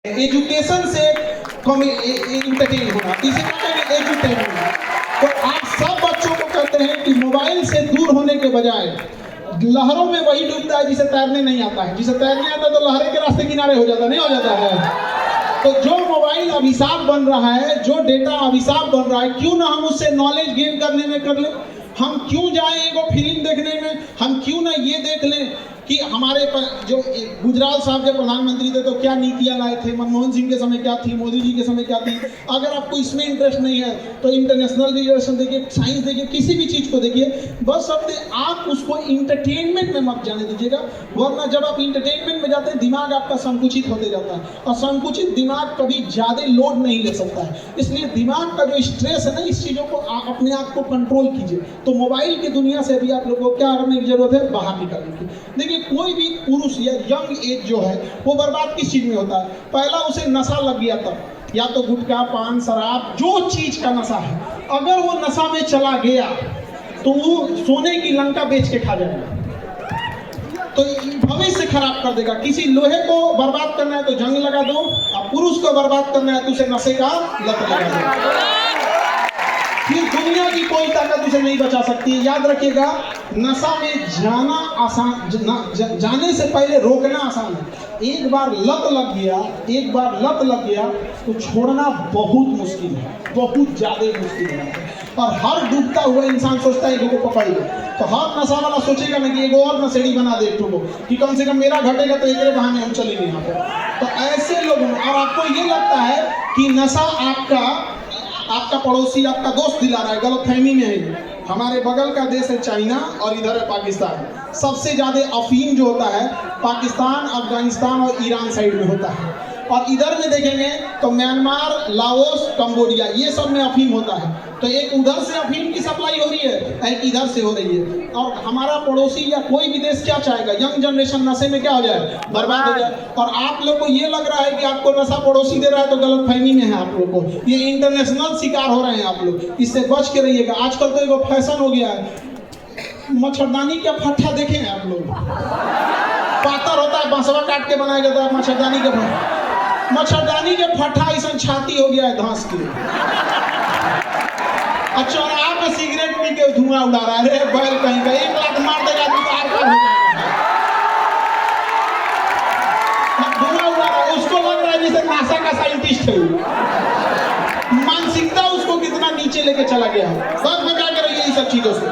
Education से entertain होना, इसी तरह एजुटेन होना। तो आप सब बच्चों को कहते हैं कि मोबाइल से दूर होने के बजाय लहरों में वही डूबता है जिसे तैरने नहीं आता है। जिसे तैरने आता है तो लहरें के रास्ते किनारे हो जाता नहीं हो जाता है। तो जो मोबाइल अभिशाप बन रहा है, जो डेटा अभिशाप बन रहा है, क्यों ना हम उससे नॉलेज गेन करने में कर लें। हम क्यों जाएं एगो फिल्म देखने में, हम क्यों ना ये देख लें कि हमारे जो गुजराल साहब जब प्रधानमंत्री थे तो क्या नीतियां लाए थे, मनमोहन सिंह के समय क्या थी, मोदी जी के समय क्या थी। अगर आपको इसमें इंटरेस्ट नहीं है तो इंटरनेशनल रिलेशन देखिए, साइंस देखिए, किसी भी चीज़ को देखिए। बस अपने आप उसको इंटरटेनमेंट में मत जाने दीजिएगा, वरना जब आप इंटरटेनमेंट में जाते हैं दिमाग आपका संकुचित होते जाता है, और संकुचित दिमाग कभी ज़्यादा लोड नहीं ले सकता है। इसलिए दिमाग का जो स्ट्रेस है ना, इस चीज़ों को अपने आप को कंट्रोल कीजिए। तो मोबाइल की दुनिया से भी आप लोगों को क्या करने की जरूरत है, बाहर निकालने की। देखिए कोई भी पुरुष या यंग एज जो है वो बर्बाद किस चीज में होता है। पहला उसे नशा लग गया, तब या तो गुटखा, पान, शराब, जो चीज का नशा है, अगर वो नशा में चला गया तो वो सोने की लंका बेच के खा जाएगा, तो भविष्य खराब कर देगा। किसी लोहे को बर्बाद करना है तो जंग लगा दो, और पुरुष को बर्बाद करना है तो उसे नशे का लत लगा दो। फिर दुनिया की कोई ताकत उसे नहीं बचा सकती है। याद रखिएगा, नशा में जाना आसान, जाने से पहले रोकना आसान है। एक बार लत लग गया तो छोड़ना बहुत मुश्किल है, बहुत ज्यादा मुश्किल है। और हर डूबता हुआ इंसान सोचता है कि पकड़ लो, तो हर नशा वाला सोचेगा ना कि एक और नशेड़ी बना दे को, कि कम से कम मेरा घटेगा तो एक बहाने हम चलेंगे यहाँ पर। तो ऐसे लोगों, और आपको ये लगता है कि नशा आपका पड़ोसी, आपका दोस्त दिला रहा है, गलतफहमी में है। हमारे बगल का देश है चाइना और इधर है पाकिस्तान। सबसे ज्यादा अफीम जो होता है पाकिस्तान, अफगानिस्तान और ईरान साइड में होता है। और इधर में देखेंगे तो म्यांमार, लाओस, कंबोडिया, ये सब में अफीम होता है। तो एक उधर से अफीम की सप्लाई हो रही है, एक इधर से हो रही है। और हमारा पड़ोसी या कोई भी देश क्या चाहेगा, यंग जनरेशन नशे में क्या हो जाए, बर्बाद हो जाए। और आप लोग को ये लग रहा है कि आपको नशा पड़ोसी दे रहा है तो गलतफहमी में है आप लोग को। ये इंटरनेशनल शिकार हो रहे हैं आप लोग, इससे बच के रहिएगा। आजकल तो एक फैशन हो गया है, मच्छरदानी का फट्टा देखे हैं आप लोग, पातर होता है, बांसवा काट के बनाया जाता है मच्छरदानी के फट्टा। मच्छरदानी के फट्टा ऐसा छाती हो गया है घास के। अच्छा, और आप सिगरेट पी के धुआं उड़ा रहा है, बैल कहीं का 1 लाख मार देगा तो आर पार हो जाएगा। धुआं उड़ा रहा है, उसको लग रहा है जैसे नासा का साइंटिस्ट है। मानसिकता उसको कितना नीचे लेके चला गया है। बस बचा के रहिए इन सब चीजों से।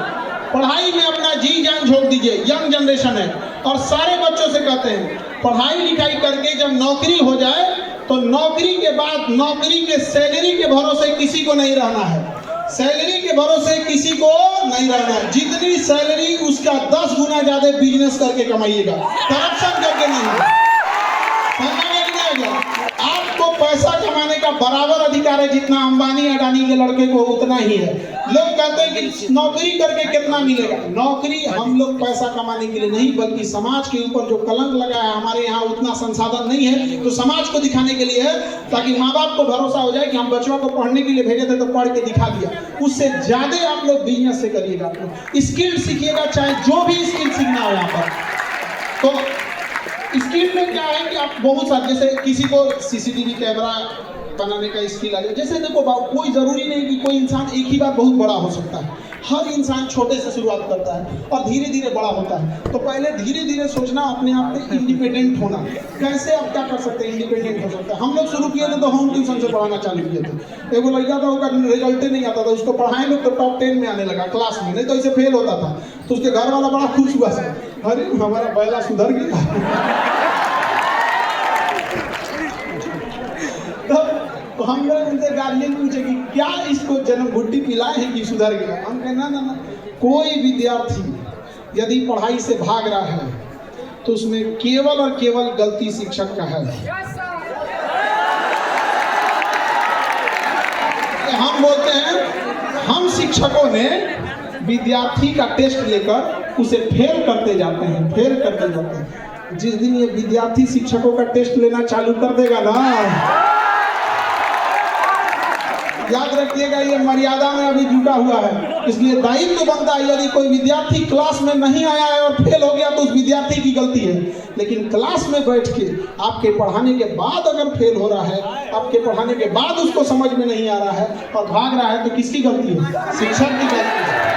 पढ़ाई में अपना जी जान झोंक दीजिए, यंग जनरेशन है। और सारे बच्चों से कहते हैं, पढ़ाई लिखाई करके जब नौकरी हो जाए तो नौकरी के बाद नौकरी के सैलरी के भरोसे किसी को नहीं रहना है। सैलरी के भरोसे किसी को नहीं रहना है। जितनी सैलरी उसका 10 गुना ज्यादा बिजनेस करके कमाइएगा, करप्शन करके नहीं। आपको पैसा कमाने का बराबर अधिकार है जितना अंबानी अडानी के लड़के को उतना ही है। लोग कहते हैं कि नौकरी करके कितना मिलेगा। नौकरी हम लोग पैसा कमाने के लिए नहीं, बल्कि समाज के ऊपर जो कलंक लगा है, हमारे यहाँ उतना संसाधन नहीं है तो समाज को दिखाने के लिए है, ताकि माँ बाप को भरोसा हो जाए कि हम बच्चों को पढ़ने के लिए भेजे थे तो पढ़ के दिखा दिया। उससे ज्यादा आप लोग बिजनेस से करिएगा, आप लोग स्किल सीखिएगा, चाहे जो भी स्किल सीखना हो यहाँ पर। तो स्किल में क्या है कि आप बहुत सारे, जैसे किसी को सीसीटीवी कैमरा बनाने का स्किल आ जाए। जैसे देखो, कोई जरूरी नहीं कि कोई इंसान एक ही बार बहुत बड़ा हो सकता है। हर इंसान छोटे से शुरुआत करता है और धीरे धीरे बड़ा होता है। तो पहले धीरे धीरे सोचना, अपने आप में इंडिपेंडेंट होना। कैसे आप क्या कर सकते हैं, इंडिपेंडेंट हो सकते हैं। हम लोग शुरू किए थे तो होम ट्यूशन से पढ़ाना चालू किए थे। एगो लड़का था, उसका रिजल्ट नहीं आता था, उसको पढ़ाए लोग तो टॉप 10 में आने लगा क्लास में, नहीं तो इसे फेल होता था। तो उसके घर वाला बड़ा खुश हुआ सर, अरे हमारा बैला सुधर गया। तो हम लोग उनसे गार्जियन पूछे कि क्या इसको जन्म घुट्टी पिलाए हैं कि सुधर गया। हम कहे ना, कोई विद्यार्थी यदि पढ़ाई से भाग रहा है तो उसमें केवल और केवल गलती शिक्षक का है। हम बोलते हैं, हम शिक्षकों ने विद्यार्थी का टेस्ट लेकर उसे फेल करते जाते हैं। जिस दिन ये विद्यार्थी शिक्षकों का टेस्ट लेना चालू कर देगा ना, याद रखिएगा ये मर्यादा में अभी जुटा हुआ है, इसलिए दायित्व तो बनता है। यदि कोई विद्यार्थी क्लास में नहीं आया है और फेल हो गया तो उस विद्यार्थी की गलती है, लेकिन क्लास में बैठ के आपके पढ़ाने के बाद अगर फेल हो रहा है, आपके पढ़ाने के बाद उसको समझ में नहीं आ रहा है और भाग रहा है, तो किसकी गलती है? शिक्षक की गलती है।